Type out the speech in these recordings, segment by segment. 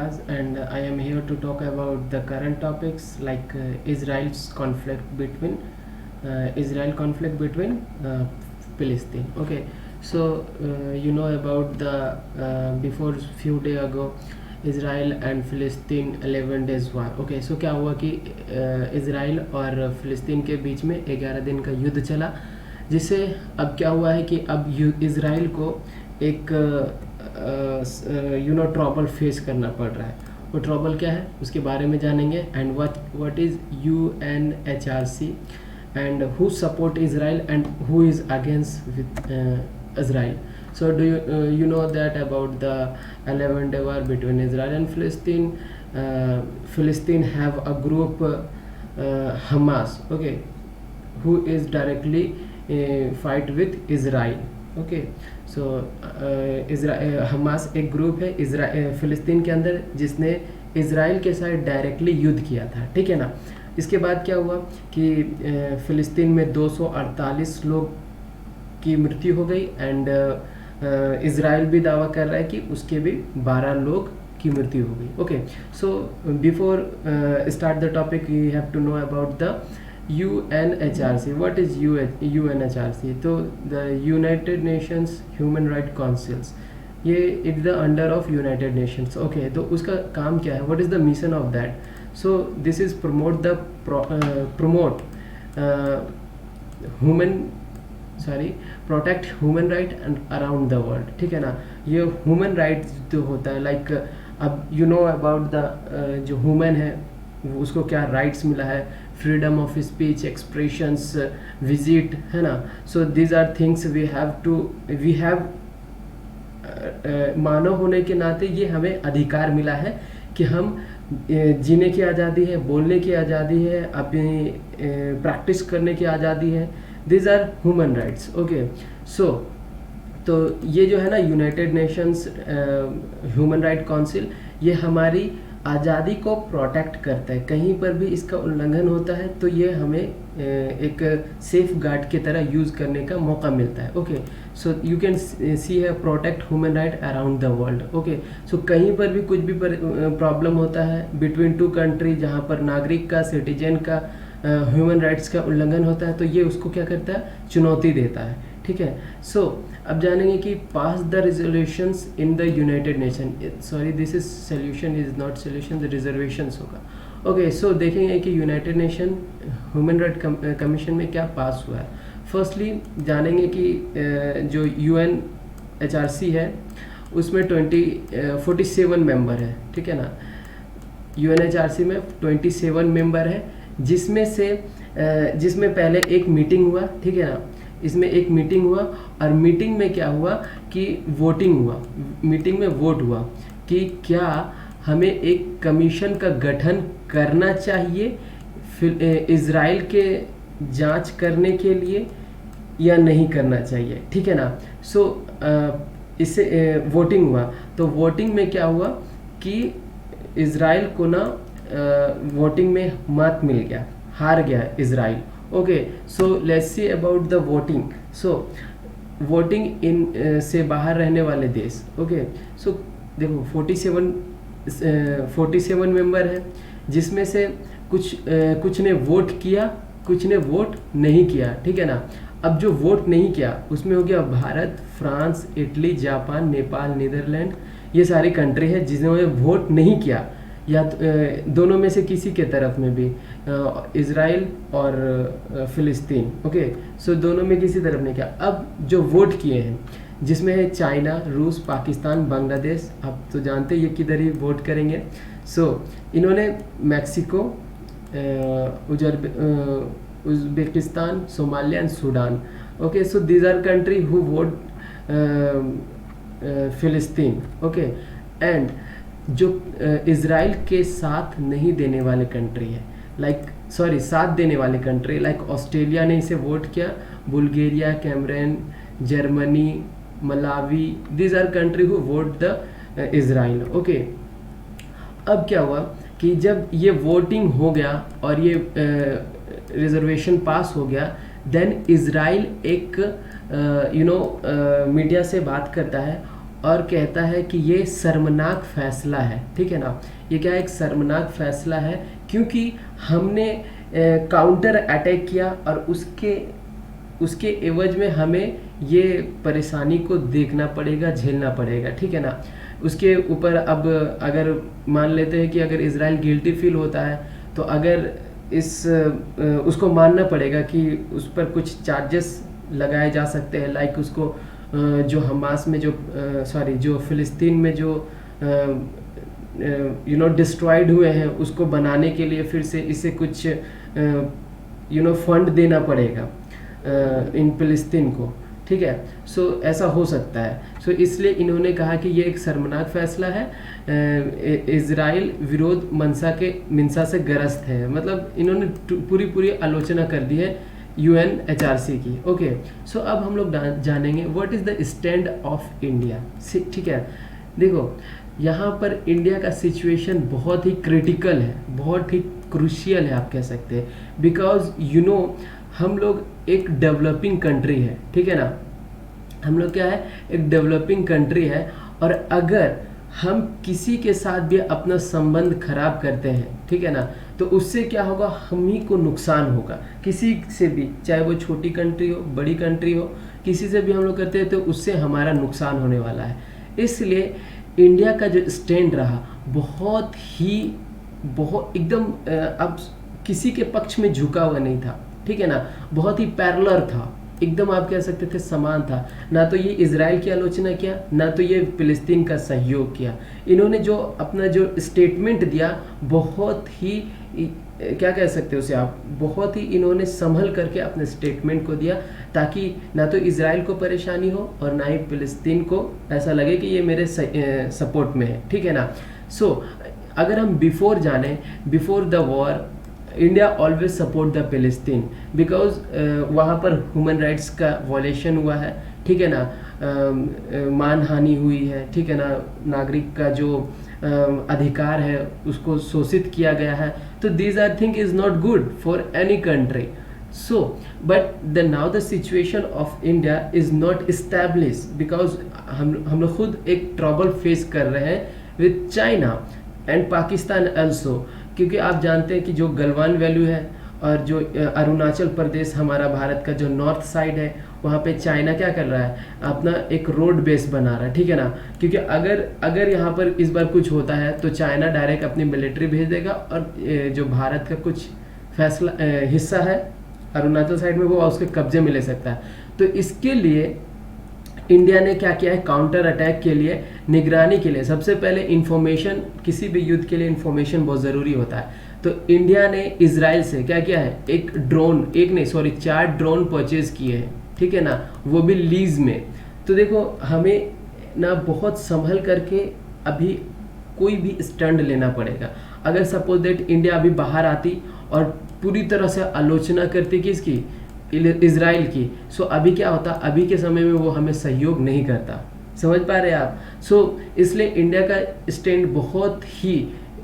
And I am here to talk about the current topics like Israel's conflict between Palestine. Okay, so you know about the before few day ago Israel and Palestine 11 days war. Okay, so क्या हुआ कि Israel और फ़िलिस्तीन के बीच में 11 दिन का युद्ध चला, जिससे अब क्या हुआ है कि अब इज़राइल को एक ट्रबल फेस करना पड़ रहा है। वो ट्रबल क्या है उसके बारे में जानेंगे, and what is UNHRC and who support Israel and who is against with Israel. So do you know that about the 11-day war between Israel and Palestine? Palestine have a group Hamas, okay, who is directly fight with Israel. Okay, so Hamas एक group है फ़िलिस्तीन के अंदर जिसने Israel के साथ directly युद्ध किया था, ठीक है ना। इसके बाद क्या हुआ कि फ़िलिस्तीन में 248 लोग की मृत्यु हो गई, एंड इज़राइल भी दावा कर रहा है कि उसके भी 12 लोग की मृत्यु हो गई। Okay, so before start the topic you have to know about the UNHRC. What is UNHRC? तो the United Nations Human Rights Councils, ये it's the under of United Nations. Okay, तो उसका काम क्या है, what is the mission of that? So this is promote protect human right and around the world, ठीक है ना। ये ह्यूमन राइट्स जो होता है, लाइक अब यू नो अबाउट द जो ह्यूमन है उसको क्या राइट्स मिला है, freedom of speech, expressions, visit, है ना। So these are things we have मानव होने के नाते ये हमें अधिकार मिला है कि हम जीने की आज़ादी है, बोलने की आज़ादी है, अपनी प्रैक्टिस करने की आज़ादी है। These are human rights. Okay, so तो ये जो है ना United Nations human right council, ये हमारी आज़ादी को प्रोटेक्ट करता है। कहीं पर भी इसका उल्लंघन होता है तो ये हमें एक सेफ गार्ड की तरह यूज़ करने का मौका मिलता है। Okay, so you can see है protect human right around the world. Okay, so कहीं पर भी कुछ भी प्रॉब्लम होता है बिटवीन टू कंट्री, जहाँ पर नागरिक का, सिटीजन का ह्यूमन राइट्स का उल्लंघन होता है, तो ये उसको क्या करता है, चुनौती देता है, ठीक है। सो अब जानेंगे कि pass the resolutions in the United Nation, sorry this is solution, is not solution, the reservations होगा। ओके, सो देखेंगे कि United Nation human right commission में क्या पास हुआ है। फर्स्टली जानेंगे कि जो UNHRC है उसमें 47 मेंबर है, ठीक है ना। UNHRC में 27 मेंबर है, जिसमें पहले एक मीटिंग हुआ, ठीक है ना। इसमें एक मीटिंग हुआ और मीटिंग में क्या हुआ कि वोटिंग हुआ, मीटिंग में वोट हुआ कि क्या हमें एक कमीशन का गठन करना चाहिए इज़राइल के जांच करने के लिए या नहीं करना चाहिए, ठीक है ना। सो इससे वोटिंग हुआ, तो वोटिंग में क्या हुआ कि इज़राइल को ना वोटिंग में मत मिल गया, हार गया Israel. Okay, so let's see about the voting. So voting in से बाहर रहने वाले देश। ओके, सो देखो 47 मेंबर है, जिसमें से कुछ ने वोट किया, कुछ ने वोट नहीं किया, ठीक है ना। अब जो वोट नहीं किया उसमें हो गया Bharat, France, Italy, Japan, Nepal, Netherlands, ये सारी कंट्री है जिन्होंने वोट नहीं किया, या दोनों में से किसी के तरफ में भी, इज़राइल और फ़िलिस्तीन। ओके, सो दोनों में किसी तरफ नहीं किया। अब जो वोट किए हैं जिसमें है चाइना, रूस, पाकिस्तान, बांग्लादेश, आप तो जानते हैं ये किधर ही वोट करेंगे। सो इन्होंने Mexico, Uzbekistan, Somalia and Sudan. Okay, so these are country who vote फ़िलिस्तीन। ओके, एंड जो इज़राइल के साथ नहीं देने वाले कंट्री है, साथ देने वाले कंट्री लाइक ऑस्ट्रेलिया ने इसे वोट किया, Bulgaria, Cameroon, Germany, Malawi, these are country who vote the Israel. Okay, अब क्या हुआ कि जब ये वोटिंग हो गया और ये रिजर्वेशन पास हो गया, देन इज़राइल एक मीडिया से बात करता है और कहता है कि ये शर्मनाक फैसला है, ठीक है ना। ये क्या है, एक शर्मनाक फैसला है, क्योंकि हमने काउंटर अटैक किया और उसके एवज में हमें ये परेशानी को देखना पड़ेगा, झेलना पड़ेगा, ठीक है ना। उसके ऊपर अब अगर मान लेते हैं कि अगर इजराइल गिल्टी फील होता है, तो अगर उसको मानना पड़ेगा कि उस पर कुछ चार्जेस लगाए जा सकते हैं, लाइक उसको जो हमास में जो फ़िलिस्तीन में जो डिस्ट्रॉयड हुए हैं उसको बनाने के लिए फिर से इसे कुछ फंड देना पड़ेगा इन फ़िलिस्तीन को, ठीक है। सो ऐसा हो सकता है। सो इसलिए इन्होंने कहा कि ये एक शर्मनाक फैसला है, इजराइल विरोध मंशा से ग्रस्त है, मतलब इन्होंने पूरी आलोचना कर दी है UNHRC की। ओके, सो अब हम लोग जानेंगे what is the stand of India, ठीक है। देखो यहाँ पर इंडिया का सिचुएशन बहुत ही क्रिटिकल है, बहुत ही क्रूशियल है, आप कह सकते हैं, बिकॉज हम लोग एक डेवलपिंग कंट्री है, ठीक है ना। हम लोग क्या है, एक डेवलपिंग कंट्री है, और अगर हम किसी के साथ भी अपना संबंध खराब करते हैं, ठीक है ना, तो उससे क्या होगा, हम ही को नुकसान होगा। किसी से भी, चाहे वो छोटी कंट्री हो, बड़ी कंट्री हो, किसी से भी हम लोग करते हैं तो उससे हमारा नुकसान होने वाला है। इसलिए इंडिया का जो स्टैंड रहा बहुत एकदम अब किसी के पक्ष में झुका हुआ नहीं था, ठीक है ना, बहुत ही पैरेलल था, एकदम आप कह सकते थे समान था। ना तो ये इजराइल की आलोचना किया, ना तो ये फिलिस्तीन का सहयोग किया। इन्होंने जो अपना जो स्टेटमेंट दिया बहुत ही क्या कह सकते हो उसे आप, बहुत ही इन्होंने संभल करके अपने स्टेटमेंट को दिया, ताकि ना तो इजराइल को परेशानी हो और ना ही फिलिस्तीन को ऐसा लगे कि ये मेरे सपोर्ट में है, ठीक है ना। सो अगर हम before the war India always support the फिलिस्तीन, बिकॉज वहाँ पर ह्यूमन राइट्स का वॉलेशन हुआ है, ठीक है ना, मानहानि हुई है, ठीक है ना, नागरिक का जो अधिकार है उसको शोषित किया गया है। तो these are thing is not good for any country. So but now the situation of India is not establish, because हम लोग खुद एक ट्रबल फेस कर रहे हैं with China and Pakistan also, क्योंकि आप जानते हैं कि जो गलवान वैल्यू है और जो अरुणाचल प्रदेश हमारा भारत का जो नॉर्थ साइड है, वहाँ पे चाइना क्या कर रहा है, अपना एक रोड बेस बना रहा है, ठीक है ना। क्योंकि अगर यहाँ पर इस बार कुछ होता है तो चाइना डायरेक्ट अपनी मिलिट्री भेज देगा, और जो भारत का कुछ हिस्सा है अरुणाचल साइड में वो उसके कब्जे में ले सकता है। तो इसके लिए इंडिया ने क्या किया है, काउंटर अटैक के लिए, निगरानी के लिए, सबसे पहले इंफॉर्मेशन, किसी भी युद्ध के लिए इंफॉर्मेशन बहुत ज़रूरी होता है। तो इंडिया ने इजराइल से क्या किया है, 4 ड्रोन परचेज किए हैं, ठीक है ना, वो भी लीज में। तो देखो हमें ना बहुत संभल करके अभी कोई भी स्टैंड लेना पड़ेगा। अगर सपोज दैट इंडिया अभी बाहर आती और पूरी तरह से आलोचना करती किसकी, इजराइल की, सो अभी क्या होता, अभी के समय में वो हमें सहयोग नहीं करता, समझ पा रहे हैं आप। सो इसलिए इंडिया का स्टैंड बहुत ही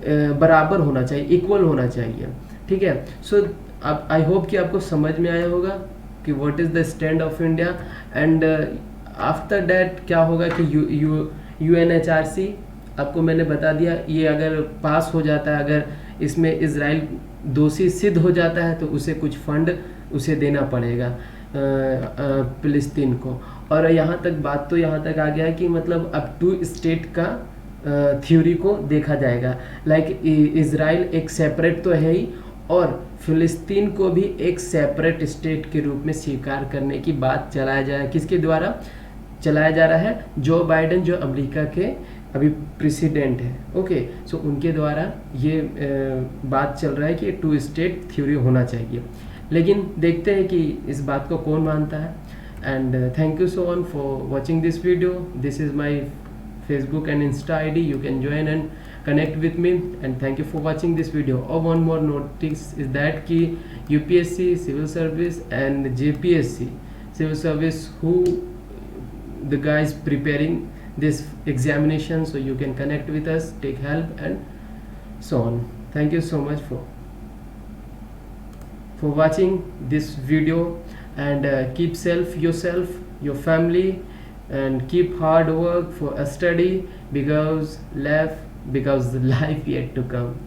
बराबर होना चाहिए, इक्वल होना चाहिए, ठीक है। सो अब आई होप कि आपको समझ में आया होगा कि what is the stand of India. And after that क्या होगा कि UNHRC आपको मैंने बता दिया, ये अगर पास हो जाता है, अगर इसमें इजराइल दोषी सिद्ध हो जाता है तो उसे कुछ फंड उसे देना पड़ेगा फिलिस्तीन को। और यहाँ तक बात तो यहाँ तक आ गया है कि मतलब अब 2 स्टेट का थ्योरी को देखा जाएगा, लाइक इजराइल एक सेपरेट तो है ही, और फिलिस्तीन को भी एक सेपरेट स्टेट के रूप में स्वीकार करने की बात चलाया जाए, किसके द्वारा चलाया जा रहा है, जो बाइडेन, जो अमेरिका के अभी प्रेसिडेंट है, ओके। सो उनके द्वारा ये बात चल रहा है कि 2 स्टेट थ्योरी होना चाहिए, लेकिन देखते हैं कि इस बात को कौन मानता है। And thank you so much for watching this video. This is my Facebook and Insta ID. You can join and connect with me, and thank you for watching this video. Or one more notice is that ki UPSC civil service and JPSC civil service, who the guys preparing this examination, so you can connect with us, take help and so on. Thank you so much for watching this video, and keep yourself, your family and keep hard work for a study because life yet to come.